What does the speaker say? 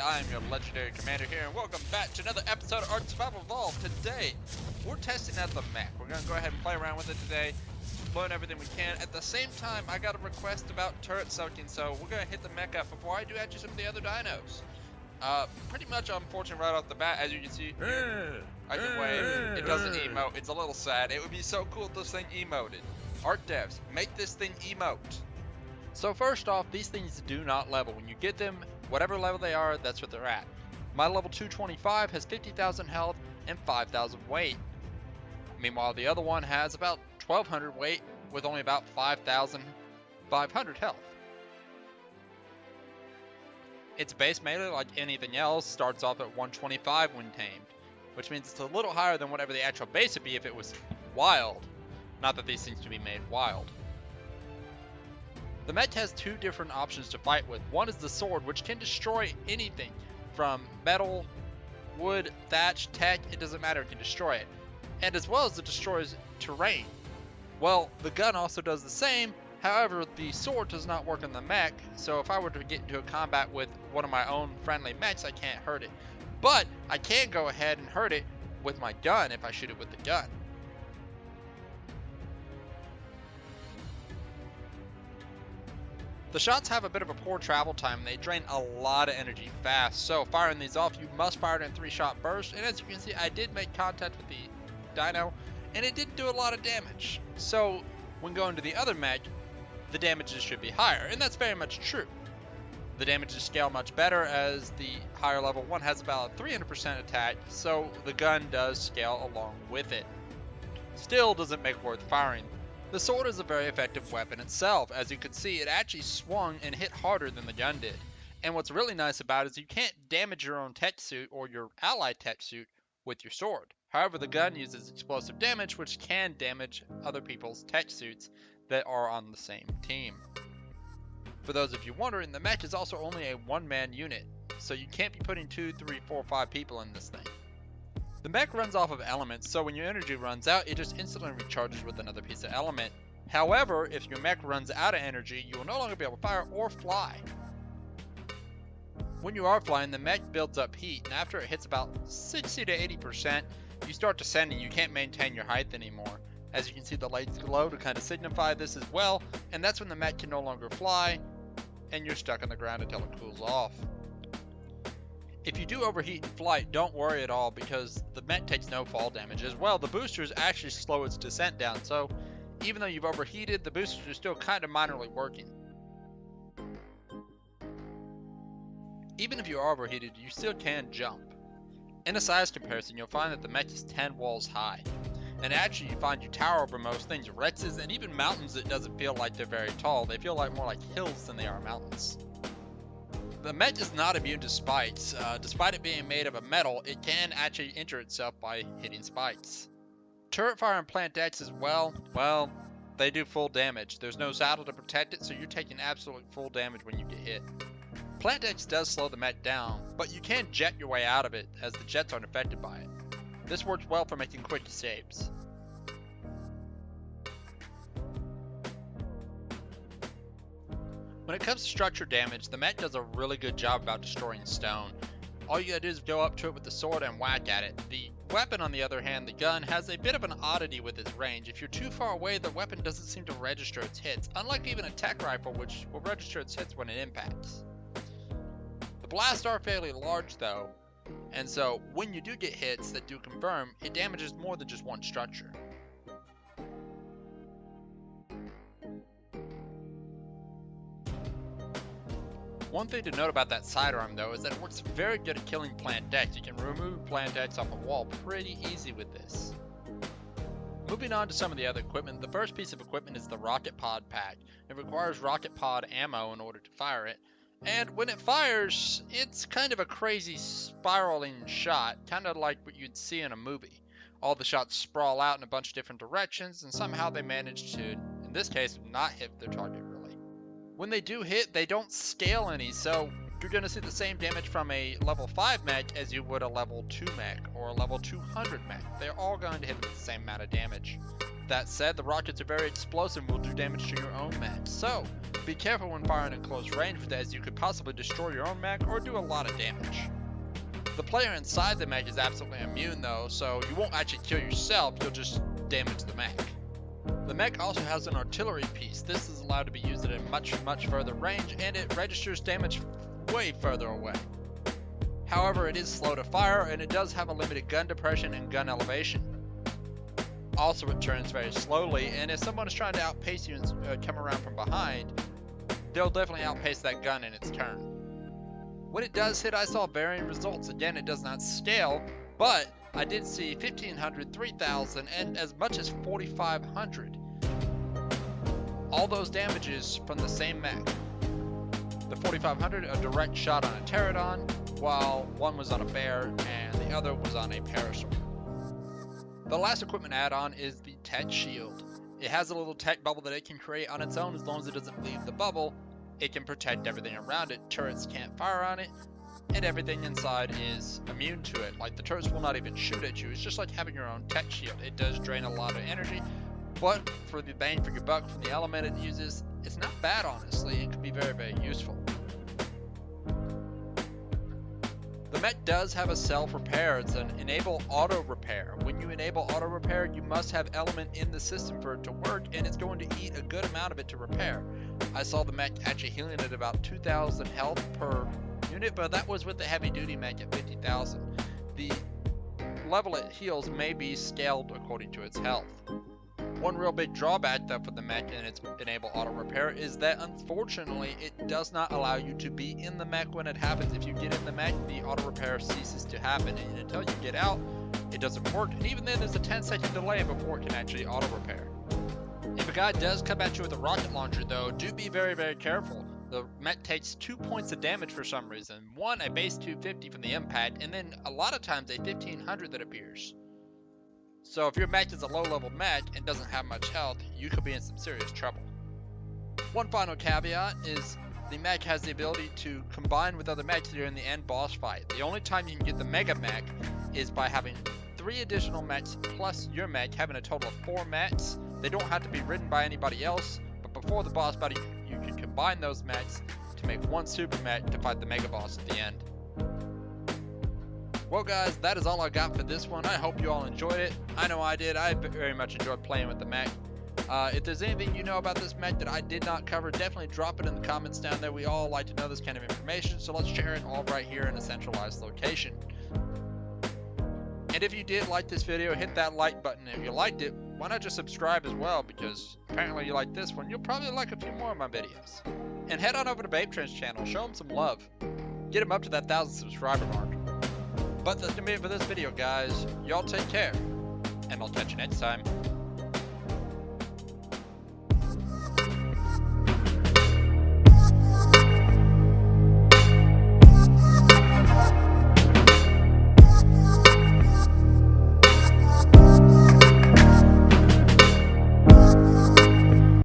I am your legendary commander here, and welcome back to another episode of Ark Survival Evolved. Today, we're testing out the mech. We're going to go ahead and play around with it today, learn everything we can. At the same time, I got a request about turret soaking, so we're going to hit the mech up before I do actually some of the other dinos. Pretty much unfortunate right off the bat, as you can see here. I can wave. It doesn't emote. It's a little sad. It would be so cool if this thing emoted. Ark devs, make this thing emote. So first off, these things do not level. When you get them, whatever level they are, that's what they're at. My level 225 has 50,000 health and 5,000 weight. Meanwhile, the other one has about 1,200 weight with only about 5,500 health. Its base melee, like anything else, starts off at 125 when tamed, which means it's a little higher than whatever the actual base would be if it was wild. Not that these things can be made wild. The mech has two different options to fight with. One is the sword, which can destroy anything from metal, wood, thatch, tech, it doesn't matter, it can destroy it. And as well as it destroys terrain. Well, the gun also does the same, however, the sword does not work on the mech, so if I were to get into a combat with one of my own friendly mechs, I can't hurt it. But I can go ahead and hurt it with my gun if I shoot it with the gun. The shots have a bit of a poor travel time and they drain a lot of energy fast, so firing these off you must fire it in 3-shot bursts, and as you can see I did make contact with the dino and it didn't do a lot of damage. So when going to the other mech, the damages should be higher, and that's very much true. The damages scale much better as the higher level one has about 300% attack, so the gun does scale along with it. Still doesn't make worth firing. The sword is a very effective weapon itself. As you can see, it actually swung and hit harder than the gun did. And what's really nice about it is you can't damage your own tech suit or your ally tech suit with your sword. However, the gun uses explosive damage, which can damage other people's tech suits that are on the same team. For those of you wondering, the mech is also only a one-man unit, so you can't be putting 2, 3, 4, 5 people in this thing. The mech runs off of elements, so when your energy runs out, it just instantly recharges with another piece of element. However, if your mech runs out of energy, you will no longer be able to fire or fly. When you are flying, the mech builds up heat, and after it hits about 60 to 80%, you start descending. You can't maintain your height anymore. As you can see, the lights glow to kind of signify this as well, and that's when the mech can no longer fly, and you're stuck on the ground until it cools off. If you do overheat in flight, don't worry at all because the mech takes no fall damage. As well, the boosters actually slow its descent down, so even though you've overheated, the boosters are still kind of minorly working. Even if you are overheated, you still can jump. In a size comparison, you'll find that the mech is 10 walls high. And actually you find you tower over most things. Rexes and even mountains, it doesn't feel like they're very tall. They feel like more like hills than they are mountains. The mech is not immune to spikes. Despite it being made of a metal, it can actually injure itself by hitting spikes. Turret fire and plant decks as well, they do full damage. There's no saddle to protect it, so you're taking absolute full damage when you get hit. Plant decks does slow the mech down, but you can jet your way out of it as the jets aren't affected by it. This works well for making quick escapes. When it comes to structure damage, the mech does a really good job about destroying stone. All you gotta do is go up to it with the sword and whack at it. The weapon, on the other hand, the gun, has a bit of an oddity with its range. If you're too far away, the weapon doesn't seem to register its hits, unlike even a tech rifle, which will register its hits when it impacts. The blasts are fairly large though, and so when you do get hits that do confirm, it damages more than just one structure. One thing to note about that sidearm though is that it works very good at killing plant decks. You can remove plant decks off a wall pretty easy with this. Moving on to some of the other equipment, the first piece of equipment is the rocket pod pack. It requires rocket pod ammo in order to fire it. And when it fires, it's kind of a crazy spiraling shot, kind of like what you'd see in a movie. All the shots sprawl out in a bunch of different directions, and somehow they manage to, in this case, not hit their target really. When they do hit, they don't scale any, so you're going to see the same damage from a level 5 mech as you would a level 2 mech or a level 200 mech. They're all going to hit with the same amount of damage. That said, the rockets are very explosive and will do damage to your own mech, so be careful when firing in close range with it, as you could possibly destroy your own mech or do a lot of damage. The player inside the mech is absolutely immune though, so you won't actually kill yourself, you'll just damage the mech. The mech also has an artillery piece. This is allowed to be used at a much further range, and it registers damage way further away. However, it is slow to fire, and it does have a limited gun depression and gun elevation. Also, it turns very slowly, and if someone is trying to outpace you and come around from behind, they'll definitely outpace that gun in its turn. When it does hit, I saw varying results. Again, it does not scale, but I did see 1500, 3000, and as much as 4500. All those damages from the same mech. The 4500, a direct shot on a pterodon, while one was on a bear and the other was on a parasaur. The last equipment add-on is the tech shield. It has a little tech bubble that it can create on its own. As long as it doesn't leave the bubble, it can protect everything around it. Turrets can't fire on it, and everything inside is immune to it. Like, the turrets will not even shoot at you. It's just like having your own tech shield. It does drain a lot of energy, but for the bang for your buck from the element it uses, it's not bad, honestly. It can be very useful. The mech does have a self-repair. It's an enable auto repair. When you enable auto repair, you must have element in the system for it to work, and it's going to eat a good amount of it to repair. I saw the mech actually healing at about 2,000 health per unit, but that was with the heavy duty mech at 50,000. The level it heals may be scaled according to its health. One real big drawback though for the mech and its enable auto repair is that unfortunately it does not allow you to be in the mech when it happens. If you get in the mech, the auto repair ceases to happen, and until you get out, it doesn't work, and even then there's a 10-second delay before it can actually auto repair. If a guy does come at you with a rocket launcher though, do be very careful. The mech takes 2 points of damage for some reason. One, a base 250 from the impact, and then a lot of times a 1500 that appears. So if your mech is a low level mech and doesn't have much health, you could be in some serious trouble. One final caveat is the mech has the ability to combine with other mechs during the end boss fight. The only time you can get the mega mech is by having 3 additional mechs plus your mech, having a total of 4 mechs. They don't have to be ridden by anybody else, but before the boss battle you can combine those mechs to make one super mech to fight the mega boss at the end. Well guys, that is all I got for this one. I hope you all enjoyed it. I know I did. I very much enjoyed playing with the mech. If there's anything you know about this mech that I did not cover, definitely drop it in the comments down there. We all like to know this kind of information, so let's share it all right here in a centralized location. And if you did like this video, hit that like button. If you liked it, why not just subscribe as well, because apparently you like this one, you'll probably like a few more of my videos. And head on over to Vapetrain's channel, show him some love. Get him up to that 1,000 subscriber mark. But that's gonna be it for this video, guys. Y'all take care, and I'll catch you next time.